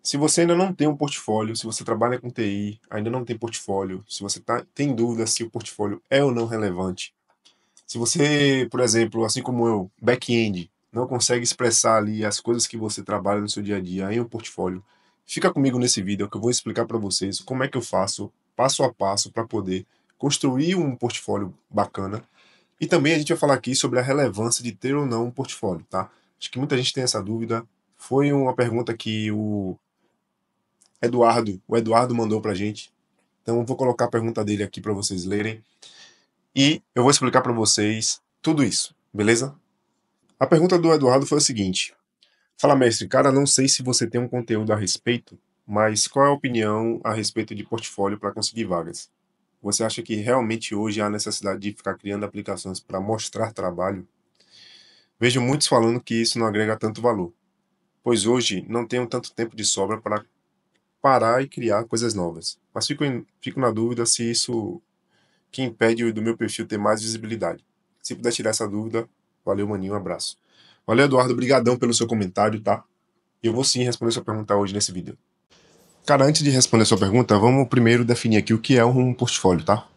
Se você ainda não tem um portfólio, se você trabalha com TI, ainda não tem portfólio, se você tem dúvida se o portfólio é ou não relevante, se você, por exemplo, assim como eu, back-end, não consegue expressar ali as coisas que você trabalha no seu dia a dia em um portfólio, fica comigo nesse vídeo que eu vou explicar para vocês como é que eu faço passo a passo para poder construir um portfólio bacana. E também a gente vai falar aqui sobre a relevância de ter ou não um portfólio, tá? Acho que muita gente tem essa dúvida. Foi uma pergunta que o Eduardo mandou pra gente. Então eu vou colocar a pergunta dele aqui para vocês lerem e eu vou explicar para vocês tudo isso, beleza? A pergunta do Eduardo foi a seguinte: Fala, mestre, cara, não sei se você tem um conteúdo a respeito, mas qual é a opinião a respeito de portfólio para conseguir vagas? Você acha que realmente hoje há necessidade de ficar criando aplicações para mostrar trabalho? Vejo muitos falando que isso não agrega tanto valor, pois hoje não tenho tanto tempo de sobra para parar e criar coisas novas. Mas fico na dúvida se isso que impede do meu perfil ter mais visibilidade. Se puder tirar essa dúvida, valeu, maninho, um abraço. Valeu, Eduardo, brigadão pelo seu comentário, tá? Eu vou sim responder sua pergunta hoje nesse vídeo. Cara, antes de responder sua pergunta, vamos primeiro definir aqui o que é um portfólio, tá?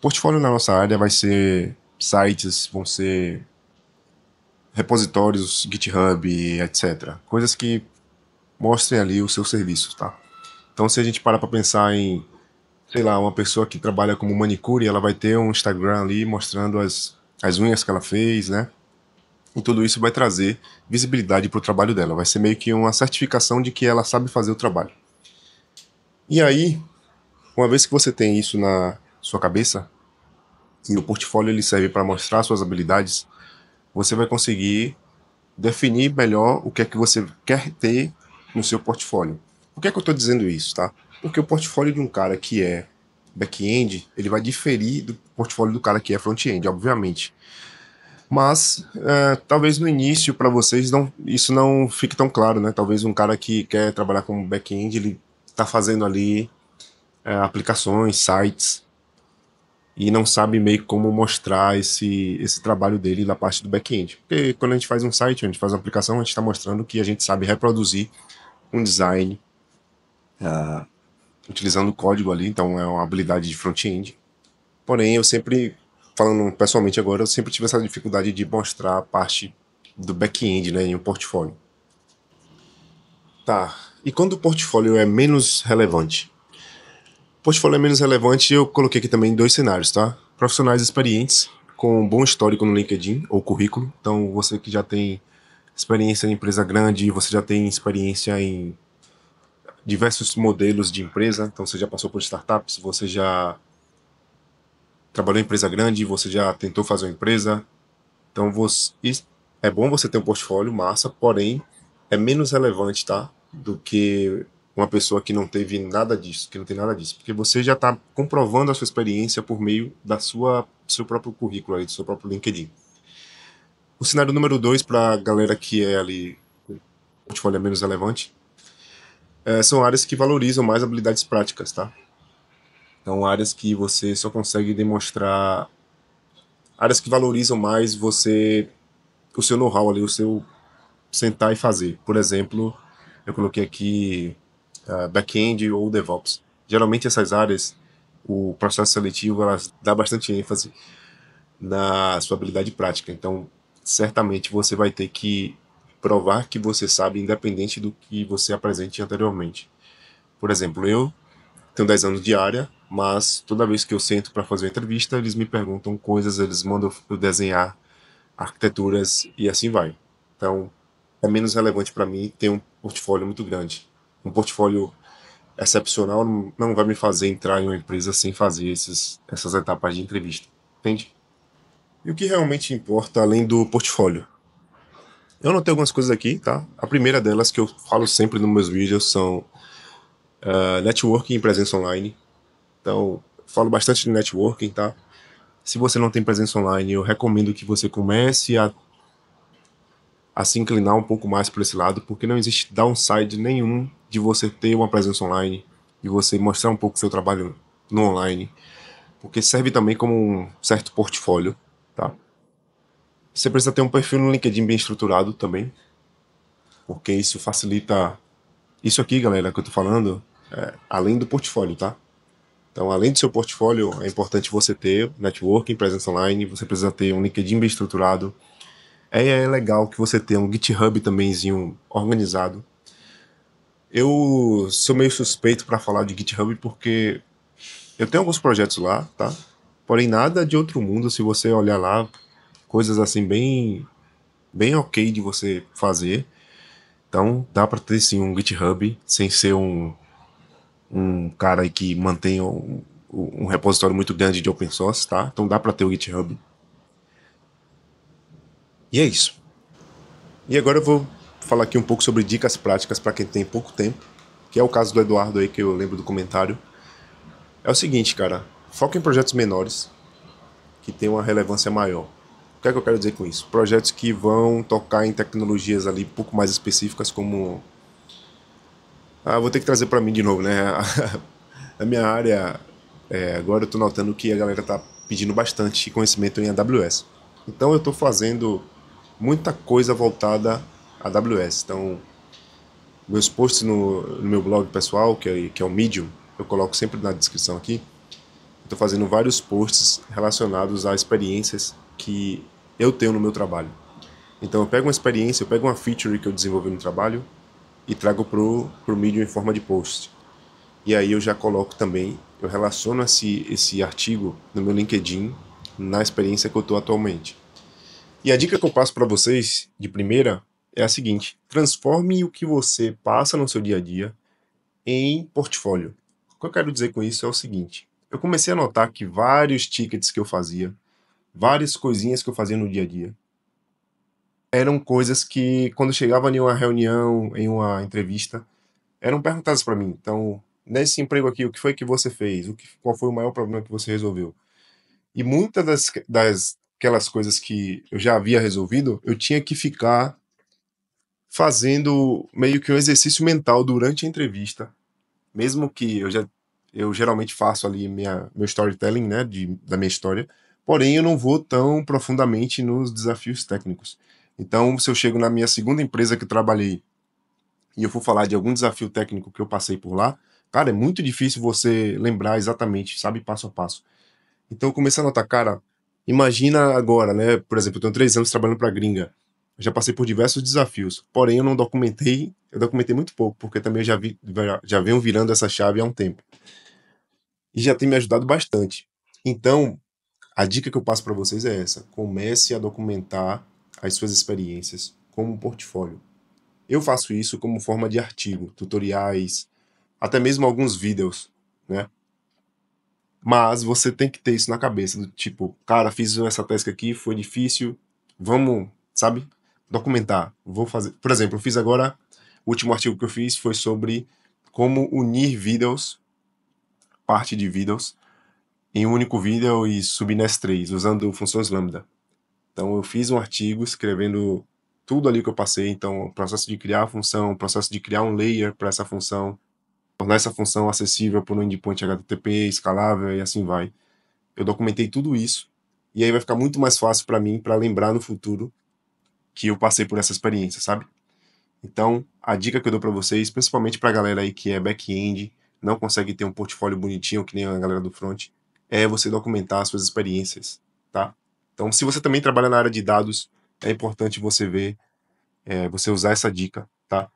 Portfólio na nossa área vai ser sites, vão ser repositórios, GitHub, etc. Coisas que mostrem ali os seus serviços, tá? Então, se a gente parar para pensar em, sei lá, uma pessoa que trabalha como manicure, ela vai ter um Instagram ali mostrando as unhas que ela fez, né? E tudo isso vai trazer visibilidade para o trabalho dela. Vai ser meio que uma certificação de que ela sabe fazer o trabalho. E aí, uma vez que você tem isso na sua cabeça, e o portfólio ele serve para mostrar suas habilidades, você vai conseguir definir melhor o que é que você quer ter no seu portfólio. Por que é que eu estou dizendo isso, tá? Porque o portfólio de um cara que é back-end, ele vai diferir do portfólio do cara que é front-end, obviamente. Mas talvez no início para vocês isso não fique tão claro, né? Talvez um cara que quer trabalhar como back-end, ele está fazendo ali aplicações, sites, e não sabe meio como mostrar esse trabalho dele na parte do back-end. Porque quando a gente faz um site, a gente faz uma aplicação, a gente está mostrando que a gente sabe reproduzir um design utilizando o código ali, então é uma habilidade de front-end. Porém, eu sempre, falando pessoalmente agora, eu sempre tive essa dificuldade de mostrar a parte do back-end, né, em um portfólio. Tá, e quando o portfólio é menos relevante? O portfólio é menos relevante, eu coloquei aqui também dois cenários, tá? Profissionais experientes, com um bom histórico no LinkedIn ou currículo. Então, você que já tem experiência em empresa grande, você já tem experiência em diversos modelos de empresa, então você já passou por startups, você já trabalhou em empresa grande, você já tentou fazer uma empresa. Então, é bom você ter um portfólio massa, porém, é menos relevante, tá? Do que uma pessoa que não teve nada disso, que não tem nada disso. Porque você já está comprovando a sua experiência por meio do seu próprio currículo aí, do seu próprio LinkedIn. O cenário número 2 para a galera que é ali, o portfólio é menos relevante, são áreas que valorizam mais habilidades práticas, tá? Então, áreas que você só consegue demonstrar, áreas que valorizam mais o seu know-how ali, o seu sentar e fazer. Por exemplo, eu coloquei aqui back-end ou DevOps. Geralmente essas áreas, o processo seletivo elas dá bastante ênfase na sua habilidade prática. Então, certamente você vai ter que provar que você sabe, independente do que você apresente anteriormente. Por exemplo, eu tenho 10 anos de área, mas toda vez que eu sento para fazer uma entrevista, eles me perguntam coisas, eles mandam eu desenhar arquiteturas e assim vai. Então, é menos relevante para mim ter um portfólio muito grande. Um portfólio excepcional não vai me fazer entrar em uma empresa sem fazer essas etapas de entrevista. Entende? E o que realmente importa além do portfólio? Eu anotei algumas coisas aqui, tá? A primeira delas que eu falo sempre nos meus vídeos são networking e presença online. Então, falo bastante de networking, tá? Se você não tem presença online, eu recomendo que você comece a se inclinar um pouco mais para esse lado, porque não existe downside nenhum de você ter uma presença online, de você mostrar um pouco o seu trabalho no online, porque serve também como um certo portfólio, tá? Você precisa ter um perfil no LinkedIn bem estruturado também, porque isso facilita Isso aqui, galera, que eu tô falando, além do portfólio, tá? Então, além do seu portfólio, é importante você ter networking, presença online, você precisa ter um LinkedIn bem estruturado. É legal que você tenha um GitHub tambémzinho organizado. Eu sou meio suspeito para falar de GitHub porque eu tenho alguns projetos lá, tá? Porém, nada de outro mundo se você olhar lá, coisas assim bem ok de você fazer. Então, dá para ter sim um GitHub sem ser um cara aí que mantém um repositório muito grande de open source, tá? Então dá para ter o GitHub. E é isso. E agora eu vou falar aqui um pouco sobre dicas práticas para quem tem pouco tempo, que é o caso do Eduardo aí que eu lembro do comentário. É o seguinte, cara, foca em projetos menores que tenham uma relevância maior. O que é que eu quero dizer com isso? Projetos que vão tocar em tecnologias ali um pouco mais específicas, como vou ter que trazer para mim de novo, né? A minha área, agora eu estou notando que a galera está pedindo bastante conhecimento em AWS. Então eu estou fazendo muita coisa voltada a AWS. Então, meus posts no meu blog pessoal, que é o Medium, eu coloco sempre na descrição aqui. Estou fazendo vários posts relacionados a experiências que eu tenho no meu trabalho. Então eu pego uma experiência, eu pego uma feature que eu desenvolvi no trabalho e trago pro Medium em forma de post. E aí eu já coloco também, eu relaciono esse artigo no meu LinkedIn na experiência que eu estou atualmente. E a dica que eu passo para vocês de primeira é a seguinte: transforme o que você passa no seu dia a dia em portfólio. O que eu quero dizer com isso é o seguinte: eu comecei a notar que vários tickets que eu fazia, várias coisinhas que eu fazia no dia a dia, eram coisas que, quando chegava em uma reunião, em uma entrevista, eram perguntadas para mim. Então, nesse emprego aqui, o que foi que você fez? Qual foi o maior problema que você resolveu? E muitas das aquelas coisas que eu já havia resolvido, eu tinha que ficar fazendo meio que um exercício mental durante a entrevista, mesmo que eu geralmente faço ali meu storytelling, né, da minha história, porém eu não vou tão profundamente nos desafios técnicos. Então, se eu chego na minha segunda empresa que eu trabalhei e eu for falar de algum desafio técnico que eu passei por lá, cara, é muito difícil você lembrar exatamente, sabe, passo a passo. Então eu comecei a notar, cara, imagina agora, né? Por exemplo, eu tenho 3 anos trabalhando para gringa. Eu já passei por diversos desafios, porém eu não documentei, eu documentei muito pouco, porque também eu já venho virando essa chave há um tempo. E já tem me ajudado bastante. Então, a dica que eu passo para vocês é essa: comece a documentar as suas experiências como um portfólio. Eu faço isso como forma de artigo, tutoriais, até mesmo alguns vídeos, né? Mas você tem que ter isso na cabeça, do tipo, cara, fiz essa task aqui, foi difícil, vamos, sabe, documentar. Vou fazer. Por exemplo, eu fiz agora, o último artigo que eu fiz foi sobre como unir vídeos, parte de vídeos, em um único vídeo e subir nas três, usando funções lambda. Então eu fiz um artigo escrevendo tudo ali que eu passei, então o processo de criar a função, o processo de criar um layer para essa função, tornar essa função acessível por um endpoint HTTP, escalável e assim vai. Eu documentei tudo isso e aí vai ficar muito mais fácil para mim para lembrar no futuro que eu passei por essa experiência, sabe? Então, a dica que eu dou para vocês, principalmente para a galera aí que é back-end, não consegue ter um portfólio bonitinho que nem a galera do front, é você documentar as suas experiências, tá? Então, se você também trabalha na área de dados, é importante você ver, você usar essa dica, tá?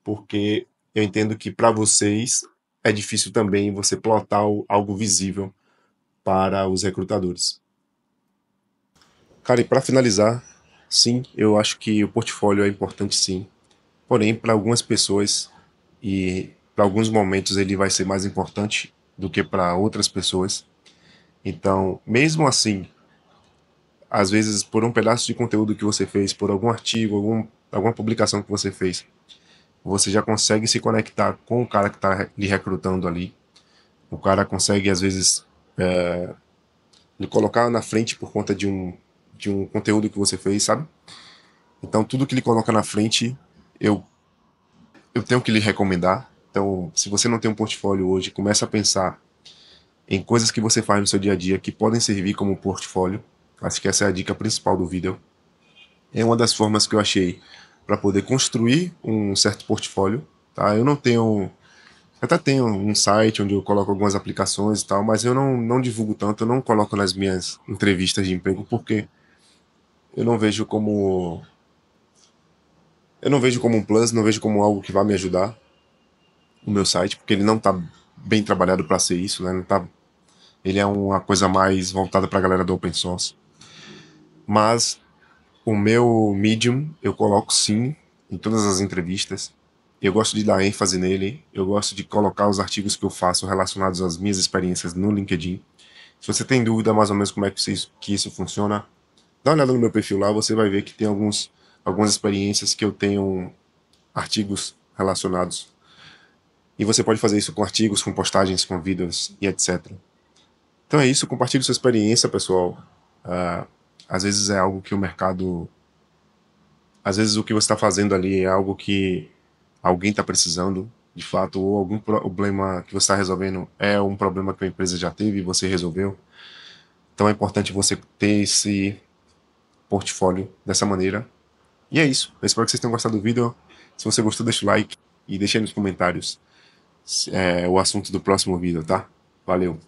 Porque eu entendo que para vocês é difícil também você plotar algo visível para os recrutadores. Cara, e para finalizar, sim, eu acho que o portfólio é importante sim. Porém, para algumas pessoas e para alguns momentos ele vai ser mais importante do que para outras pessoas. Então, mesmo assim, às vezes por um pedaço de conteúdo que você fez, por algum artigo, alguma publicação que você fez, você já consegue se conectar com o cara que está lhe recrutando ali. O cara consegue, às vezes, lhe colocar na frente por conta de um conteúdo que você fez, sabe? Então, tudo que ele coloca na frente, eu, eu tenho que lhe recomendar. Então, se você não tem um portfólio hoje, comece a pensar em coisas que você faz no seu dia a dia que podem servir como portfólio. Acho que essa é a dica principal do vídeo. É uma das formas que eu achei para poder construir um certo portfólio. tá? Eu não tenho... Eu até tenho um site onde eu coloco algumas aplicações e tal, mas eu não divulgo tanto, eu não coloco nas minhas entrevistas de emprego, porque eu não vejo como... Eu não vejo como um plus, não vejo como algo que vai me ajudar, o meu site, porque ele não tá bem trabalhado para ser isso, né? Não tá, ele é uma coisa mais voltada para a galera do open source. Mas o meu Medium eu coloco sim em todas as entrevistas. Eu gosto de dar ênfase nele, eu gosto de colocar os artigos que eu faço relacionados às minhas experiências no LinkedIn. Se você tem dúvida mais ou menos como é que isso funciona, dá uma olhada no meu perfil lá, você vai ver que tem algumas experiências que eu tenho artigos relacionados. E você pode fazer isso com artigos, com postagens, com vídeos e etc. Então é isso, compartilhe sua experiência, pessoal. Às vezes é algo que o mercado... Às vezes o que você está fazendo ali é algo que alguém está precisando, de fato, ou algum problema que você está resolvendo é um problema que a empresa já teve e você resolveu. Então é importante você ter esse portfólio dessa maneira. E é isso. Eu espero que vocês tenham gostado do vídeo. Se você gostou, deixa o like e deixa aí nos comentários o assunto do próximo vídeo, tá? Valeu!